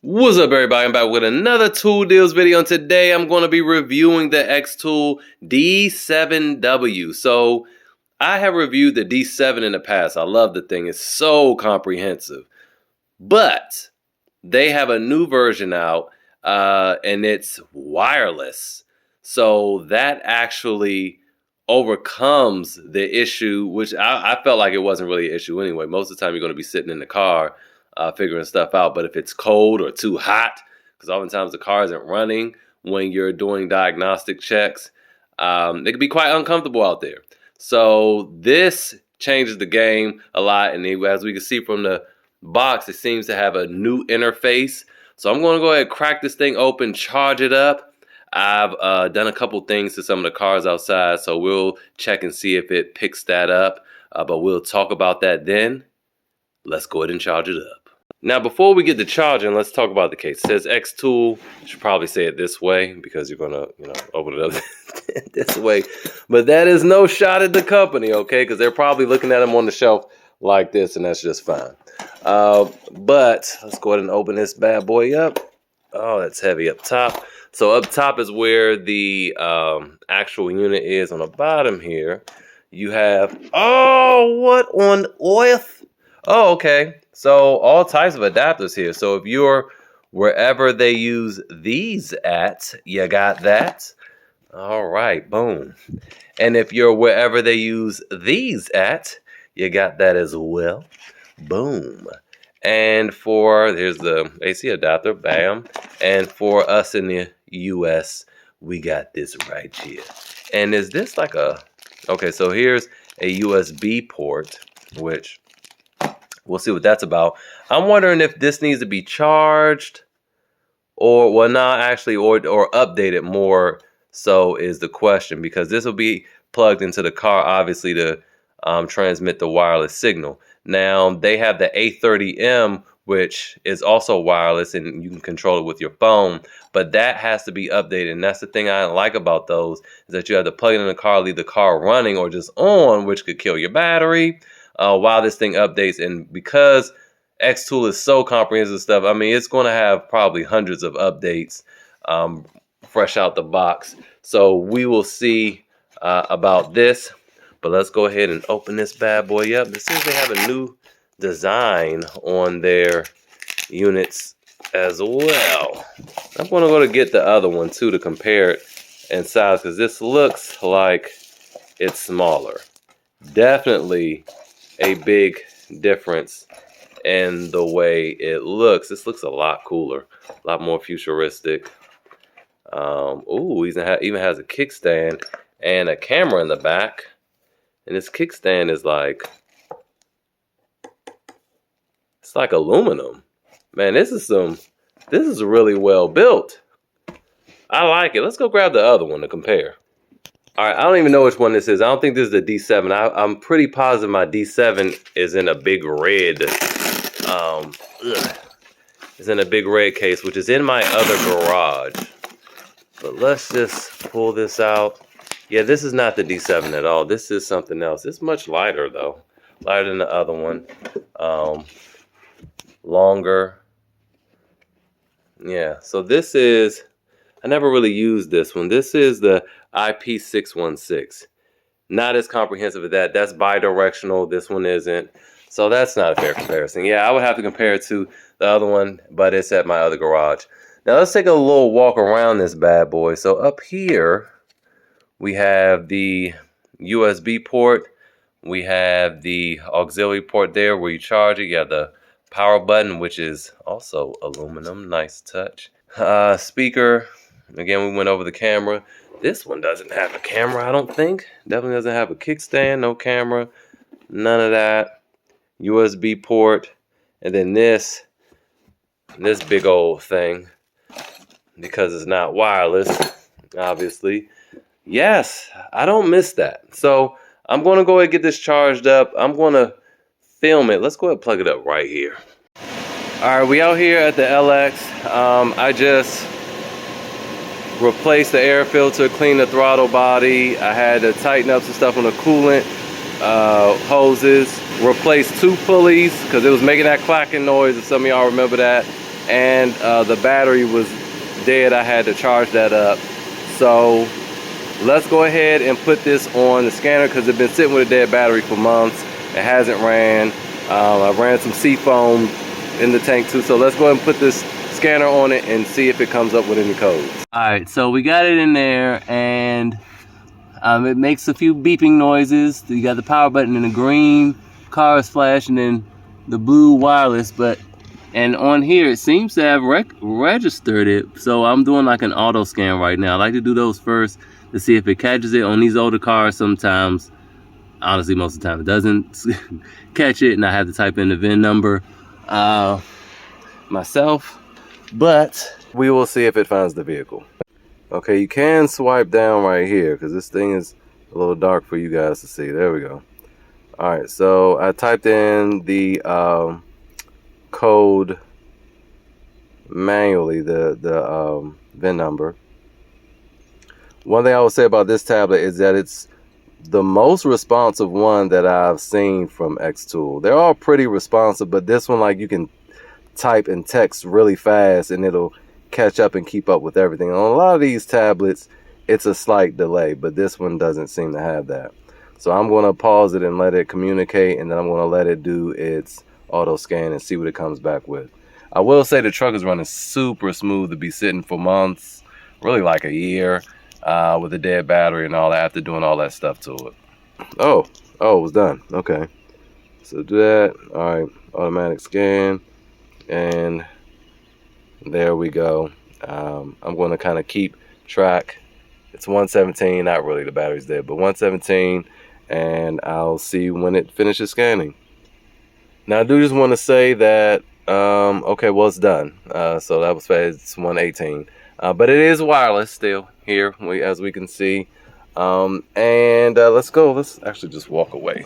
What's up, everybody? I'm back with another tool deals video, and today I'm going to be reviewing the XTOOL D7W. So I have reviewed the D7 in the past. I love the thing. It's so comprehensive. But they have a new version out, and it's wireless. So that actually overcomes the issue, which I felt like it wasn't really an issue anyway. Most of the time you're going to be sitting in the car figuring stuff out. But if it's cold or too hot, because oftentimes the car isn't running when you're doing diagnostic checks, it can be quite uncomfortable out there. So this changes the game a lot. And as we can see from the box, it seems to have a new interface. So I'm going to go ahead and crack this thing open, charge it up. I've done a couple things to some of the cars outside, so we'll check and see if it picks that up. But we'll talk about that then. Let's go ahead and charge it up. Now, before we get to charging, let's talk about the case. It says XTOOL. You should probably say it this way because you're gonna, open it up this way. But that is no shot at the company, okay? Because they're probably looking at them on the shelf like this, and that's just fine. But let's go ahead and open this bad boy up. Oh, that's heavy up top. So up top is where the actual unit is. On the bottom here, you have, oh, what on earth? Oh, okay. So all types of adapters here. So if you're wherever they use these at, you got that. All right, boom. And if you're wherever they use these at, you got that as well. Boom. And there's the AC adapter, bam. And for us in the US, we got this right here. And is this like okay, so here's a USB port, which we'll see what that's about. I'm wondering if this needs to be charged or, well, not actually, or updated more so is the question, because this will be plugged into the car, obviously, to transmit the wireless signal. Now, they have the A30M, which is also wireless, and you can control it with your phone, but that has to be updated. And that's the thing I like about those, is that you have to plug it in the car, leave the car running or just on, which could kill your battery while this thing updates. And because XTOOL is so comprehensive stuff, I mean, it's going to have probably hundreds of updates fresh out the box. So we will see about this. But let's go ahead and open this bad boy up. It seems they have a new design on their units as well. I'm going to go to get the other one too to compare it in size, because this looks like it's smaller. Definitely a big difference in the way it looks. This looks a lot cooler, a lot more futuristic. Ooh, even has a kickstand and a camera in the back. And this kickstand is it's like aluminum. Man, this is really well built. I like it. Let's go grab the other one to compare. All right, I don't even know which one this is. I don't think this is the D7. I'm pretty positive my D7 is in a big red. Is in a big red case, which is in my other garage. But let's just pull this out. Yeah, this is not the D7 at all. This is something else. It's much lighter, though. Lighter than the other one. Longer. Yeah, so this is, I never really used this one. This is the IP616. Not as comprehensive as that. That's bidirectional. This one isn't. So that's not a fair comparison. Yeah, I would have to compare it to the other one, but it's at my other garage. Now let's take a little walk around this bad boy. So up here, we have the USB port. We have the auxiliary port there where you charge it. You have the power button, which is also aluminum. Nice touch. Speaker. Again, we went over the camera. This one doesn't have a camera, I don't think. Definitely doesn't have a kickstand, no camera, none of that. USB port. And then this big old thing, because it's not wireless, obviously. Yes, I don't miss that. So I'm going to go ahead and get this charged up. I'm going to film it. Let's go ahead and plug it up right here. All right, we out here at the LX. I just replaced the air filter, cleaned the throttle body. I had to tighten up some stuff on the coolant hoses. Replaced two pulleys because it was making that clacking noise, if some of y'all remember that. and the battery was dead. I had to charge that up. So let's go ahead and put this on the scanner because it's been sitting with a dead battery for months. It hasn't ran. I ran some seafoam in the tank too. So let's go ahead and put this scanner on it and see if it comes up with any codes. All right, so we got it in there, and it makes a few beeping noises. You got the power button, and the green car is flashing, and the blue wireless. And on here it seems to have registered it. So I'm doing like an auto scan right now. I like to do those first to see if it catches it. On these older cars, sometimes, honestly, most of the time it doesn't catch it, and I have to type in the VIN number myself. But we will see if it finds the vehicle. Okay, you can swipe down right here because this thing is a little dark for you guys to see. There we go. All right, so I typed in the code manually, the VIN number. One thing I would say about this tablet is that it's the most responsive one that I've seen from XTOOL. They're all pretty responsive, but this one, like, you can type and text really fast and it'll catch up and keep up with everything. On a lot of these tablets, it's a slight delay, but this one doesn't seem to have that. So I'm going to pause it and let it communicate, and then I'm going to let it do its auto scan and see what it comes back with. I will say the truck is running super smooth to be sitting for months, really like a year, with a dead battery and all that, after doing all that stuff to it. Oh, it was done. Okay. So do that. All right, automatic scan. And there we go. I'm going to kind of keep track. It's 117, not really, the battery's dead, but 117, and I'll see when it finishes scanning. Now I do just want to say that, okay, well, it's done. So that was fast. It's 118, but it is wireless still here, as we can see. And let's go. Let's actually just walk away.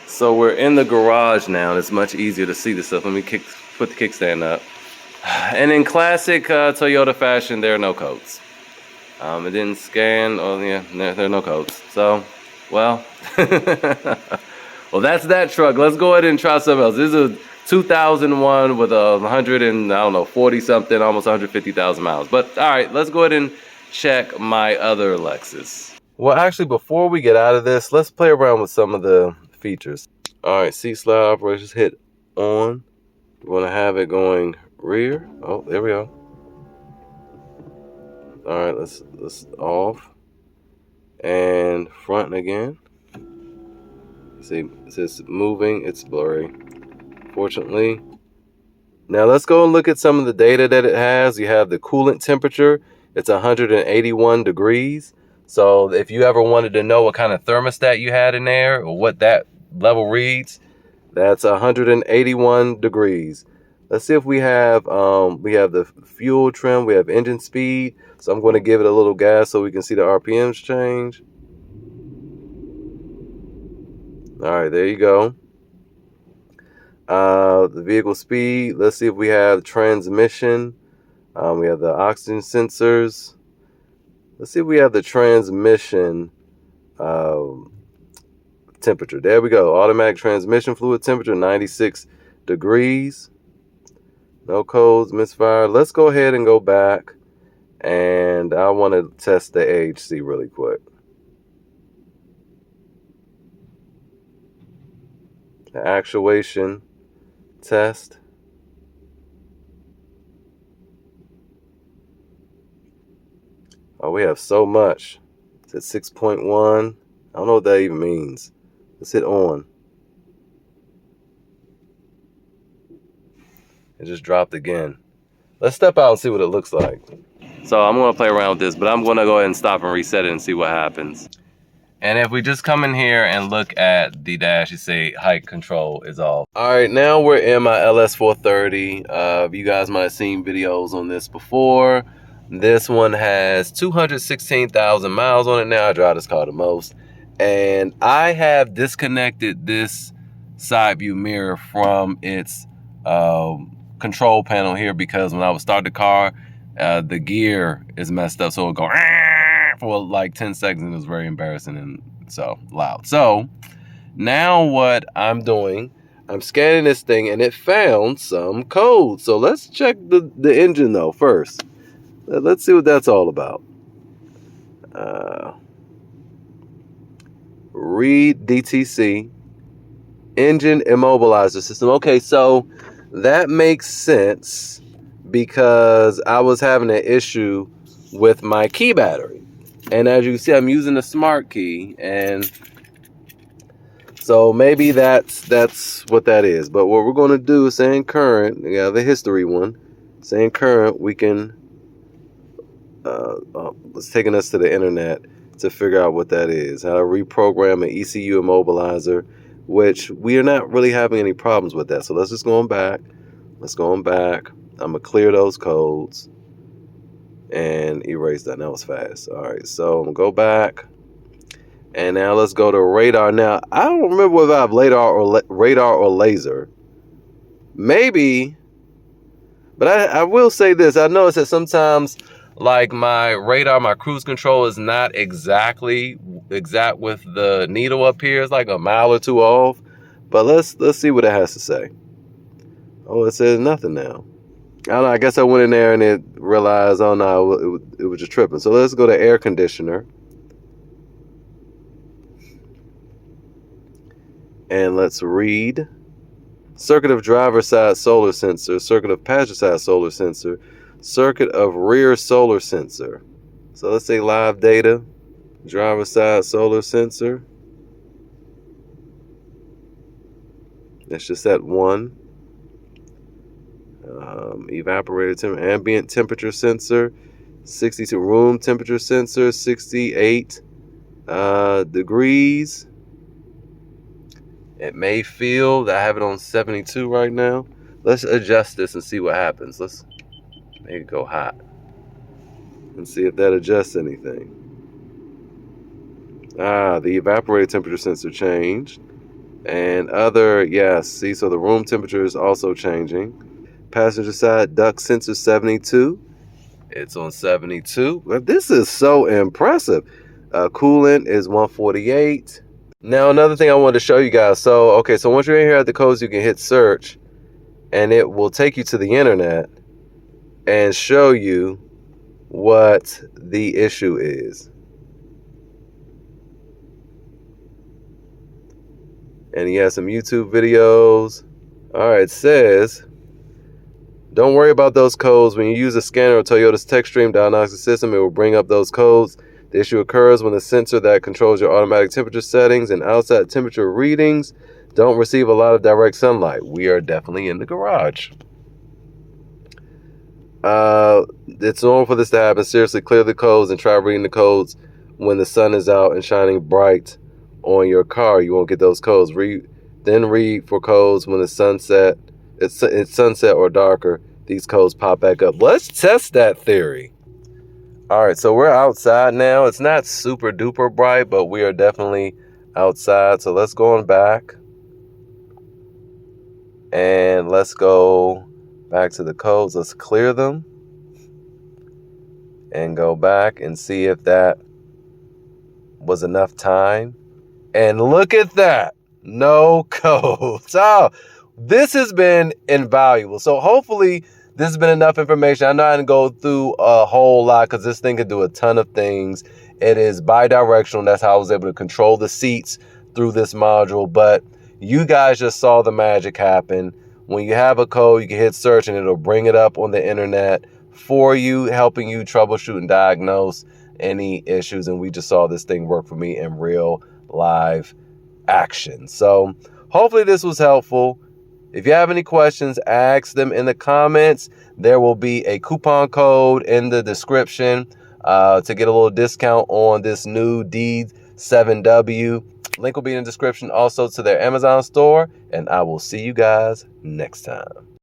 So we're in the garage now, and it's much easier to see this stuff. Let me put the kickstand up. And in classic Toyota fashion, there are no codes. It didn't scan. Oh yeah, there are no codes. So, well, well, that's that truck. Let's go ahead and try something else. This is a 2001 with a 100 and, I don't know, 40 something, almost 150,000 miles. But all right, let's go ahead and check my other Lexus. Well, actually, before we get out of this, let's play around with some of the features. All right, seat slide operations, hit on. We want to have it going rear. Oh, there we go. All right, let's off and front again. See, it says moving. It's blurry, fortunately. Now let's go and look at some of the data that it has. You have the coolant temperature. It's 181 degrees. So if you ever wanted to know what kind of thermostat you had in there or what that level reads, that's 181 degrees. Let's see if we have the fuel trim, we have engine speed. So I'm going to give it a little gas so we can see the RPMs change. All right, there you go. The vehicle speed, let's see if we have transmission. We have the oxygen sensors. Let's see if we have the transmission temperature. There we go. Automatic transmission fluid temperature, 96 degrees. No codes, misfire. Let's go ahead and go back, and I want to test the AHC really quick. The actuation test. Oh, we have so much. It's at 6.1. I don't know what that even means. Let's hit on. It just dropped again. Let's step out and see what it looks like. So I'm going to play around with this, but I'm going to go ahead and stop and reset it and see what happens. And if we just come in here and look at the dash, you see height control is off. All right, now we're in my LS430. You guys might have seen videos on this before. This one has 216,000 miles on it now. I drive this car the most. And I have disconnected this side view mirror from its control panel here because when I would start the car, the gear is messed up. So it'll go for like 10 seconds, and it was very embarrassing. And So loud. So now what I'm doing, I'm scanning this thing and it found some code. So let's check the engine though first. Let's see what that's all about. Read DTC engine immobilizer system. Okay, so that makes sense because I was having an issue with my key battery. And as you can see, I'm using a smart key, and so maybe that's what that is. But what we're going to do is saying current, the history one, saying current, we can, it's taking us to the internet to figure out what that is. How to reprogram an ECU immobilizer, which we are not really having any problems with that. So let's just go on back. Let's go on back. I'm going to clear those codes and erase that. That was fast. All right, so I'm going to go back. And now let's go to radar. Now, I don't remember whether I have radar or laser. Maybe. But I will say this. I noticed that sometimes, like my radar, my cruise control is not exact with the needle up here. It's like a mile or two off. But let's see what it has to say. Oh, it says nothing now. I don't know. I guess I went in there and it realized, oh no, it was just tripping. So let's go to air conditioner. And let's read. Circuit of driver side solar sensor. Circuit of passenger side solar sensor. Circuit of rear solar sensor. So let's say live data. Driver side solar sensor. That's just at 1. Evaporator temperature, ambient temperature sensor, 62. Room temperature sensor, 68 degrees. It may feel that I have it on 72 right now. Let's adjust this and see what happens. Let's make it go hot and see if that adjusts anything. The evaporator temperature sensor changed. And other, yes, see, so the room temperature is also changing. Passenger side duct sensor 72. It's on 72. Well, this is so impressive. Coolant is 148. Now, another thing I wanted to show you guys. So, okay, so once you're in here at the codes, you can hit search, and it will take you to the internet and show you what the issue is. And he has some YouTube videos. All right, it says, don't worry about those codes. When you use a scanner or Toyota's TechStream diagnostic system, it will bring up those codes. The issue occurs when the sensor that controls your automatic temperature settings and outside temperature readings don't receive a lot of direct sunlight. We are definitely in the garage. It's normal for this to happen. Seriously, clear the codes and try reading the codes when the sun is out and shining bright on your car. You won't get those codes. Then read for codes when the sunset. It's sunset or darker. These codes pop back up. Let's test that theory. All right, so we're outside now. It's not super duper bright, but we are definitely outside. So let's go on back. And let's go back to the codes. Let's clear them. And go back and see if that was enough time. And look at that. No codes. Oh, this has been invaluable. So hopefully this has been enough information. I know I didn't go through a whole lot because this thing can do a ton of things. It is bidirectional. That's how I was able to control the seats through this module. But you guys just saw the magic happen. When you have a code, you can hit search and it'll bring it up on the internet for you, helping you troubleshoot and diagnose any issues. And we just saw this thing work for me in real live action. So hopefully this was helpful. If you have any questions, ask them in the comments. There will be a coupon code in the description to get a little discount on this new D7W. Link will be in the description also to their Amazon store. And I will see you guys next time.